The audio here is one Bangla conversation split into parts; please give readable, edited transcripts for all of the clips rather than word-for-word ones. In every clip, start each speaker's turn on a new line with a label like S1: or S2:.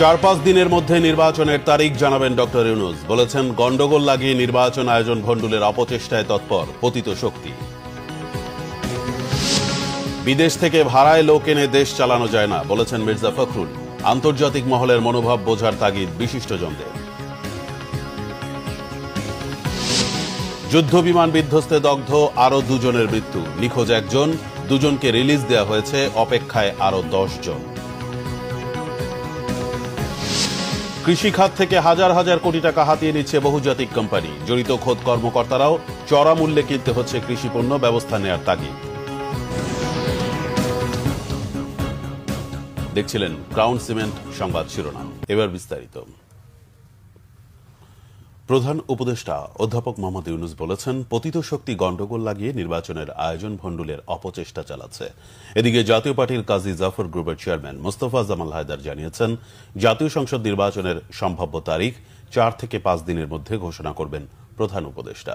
S1: 4-5 দিনের মধ্যে নির্বাচনের তারিখ জানাবেন ডক্টর ইউনূস। বলেছেন গন্ডগোল লাগিয়ে নির্বাচন আয়োজন ভণ্ডুলের অপচেষ্টায় তৎপর পতিত শক্তি। বিদেশ থেকে ভাড়ায় লোক এনে দেশ চালানো যায় না, বলেছেন মির্জা ফখরুল। আন্তর্জাতিক মহলের মনোভাব বোঝার তাগিদ বিশিষ্টজনদের। যুদ্ধ বিমান বিধ্বস্তে দগ্ধ আরো 2 জনের মৃত্যু, নিখোঁজ 1 জন, 2 জনকে রিলিজ দেওয়া হয়েছে, অপেক্ষায় আরো 10 জন। কৃষি খাত থেকে হাজার হাজার কোটি টাকা হাতিয়ে নিচ্ছে বহুজাতিক কোম্পানি। জড়িত খোদ কর্মকর্তারাও চড়া মূল্যে কিনতে হচ্ছে কৃষি পণ্য, ব্যবস্থা নেয়ার তাগিদ। দেখছিলেন ক্রাউন সিমেন্ট সংবাদ শিরোনাম, এবার বিস্তারিত। প্রধান উপদেষ্টা অধ্যাপক মোহাম্মদ ইউনূস বলেছেন পতিত শক্তি গন্ডগোল লাগিয়ে নির্বাচনের আয়োজন ভণ্ডুলের অপচেষ্টা চালাচ্ছে। এদিকে জাতীয় পার্টির কাজী জাফর গ্রুপের চেয়ারম্যান মোস্তফা জামাল হায়দার জানিয়েছেন জাতীয় সংসদ নির্বাচনের সম্ভাব্য তারিখ 4 থেকে 5 দিনের মধ্যে ঘোষণা করবেন প্রধান উপদেষ্টা।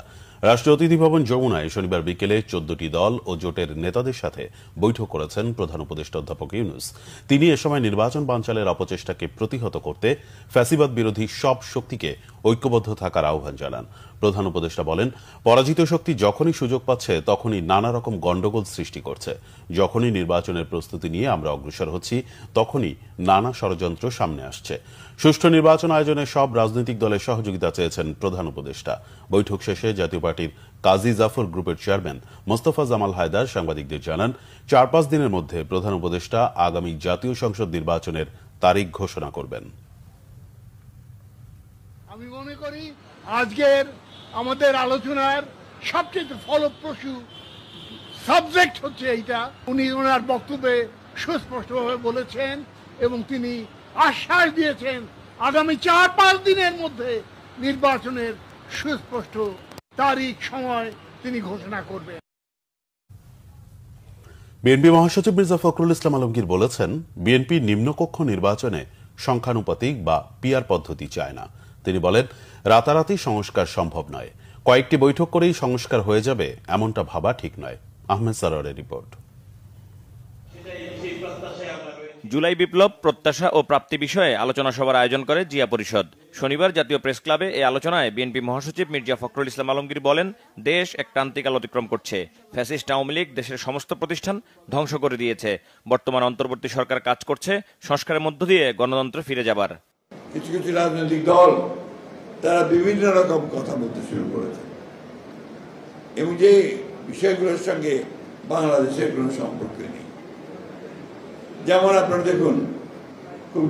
S1: রাষ্ট্রীয় অতিথি ভবন যমুনায় শনিবার বিকেলে 14টি দল ও জোটের নেতাদের সাথে বৈঠক করেছেন প্রধান উপদেষ্টা অধ্যাপক ইউনূস। তিনি এ সময় নির্বাচন বানচালের অপচেষ্টাকে প্রতিহত করতে ফ্যাসিবাদ বিরোধী সব শক্তিকে ঐক্যবদ্ধ থাকার আহ্বান জানান। প্রধান উপদেষ্টা বলেন, পরাজিত শক্তি যখনই সুযোগ পাচ্ছে তখনই নানা রকম গন্ডগোল সৃষ্টি করছে। যখনই নির্বাচনের প্রস্তুতি নিয়ে আমরা অগ্রসর হচ্ছি তখনই নানা ষড়যন্ত্র সামনে আসছে। সুষ্ঠু নির্বাচন আয়োজনে সব রাজনৈতিক দলের সহযোগিতা চেয়েছেন প্রধান উপদেষ্টা। বৈঠক শেষে জাতীয় পার্টির কাজী জাফর গ্রুপের চেয়ারম্যান মোস্তফা জামাল হায়দার সাংবাদিকদের জানান 4-5 দিনের মধ্যে প্রধান উপদেষ্টা আগামী জাতীয় সংসদ নির্বাচনের তারিখ ঘোষণা করবেন।
S2: আমি মনে করি আজকের আমাদের আলোচনার সবচেয়ে ফলপ্রসূ সাবজেক্ট হচ্ছে এইটা। উনি ওনার বক্তব্যে সুস্পষ্টভাবে বলেছেন এবং তিনি আশ্বাস দিয়েছেন আগামী 4-5 দিনের মধ্যে নির্বাচনের সুস্পষ্ট তারিখ সময় তিনি ঘোষণা করবেন।
S1: বিএনপি মহাসচিব মির্জা ফখরুল ইসলাম আলমগীর বলেছেন বিএনপি নিম্নকক্ষ নির্বাচনে সংখ্যানুপাতিক বা পিআর পদ্ধতি চায় না। তিনি বলেন রাতারাতি সংস্কার সম্ভব নয়, কয়েকটি বৈঠক করেই সংস্কার হয়ে যাবে এমনটা ভাবা ঠিক নয়। আহমেদ সারোয়ারের রিপোর্ট।
S3: জুলাই বিপ্লব, প্রত্যাশা ও প্রাপ্তি বিষয়ে আলোচনা সভার আয়োজন করে জিয়া পরিষদ। শনিবার জাতীয় প্রেস ক্লাবে এই আলোচনায় বিএনপি মহাসচিব মির্জা ফখরুল ইসলাম আলমগীর বলেন, দেশ এক ক্রান্তিকাল অতিক্রম করছে। ফ্যাসিস্ট আওয়ামী লীগ দেশের সমস্ত প্রতিষ্ঠান ধ্বংস করে দিয়েছে। বর্তমান অন্তর্বর্তী সরকার কাজ করছে সংস্কারের মধ্য দিয়ে গণতন্ত্র ফিরে যাবার।
S4: কিছু কিছু রাজনৈতিক দল তারা বিভিন্ন রকম কথা বলতে শুরু করেছে এবং যে বিষয়গুলোর সঙ্গে বাংলাদেশের কোনো সম্পর্ক নেই। যেমন আপনারা দেখুন, খুব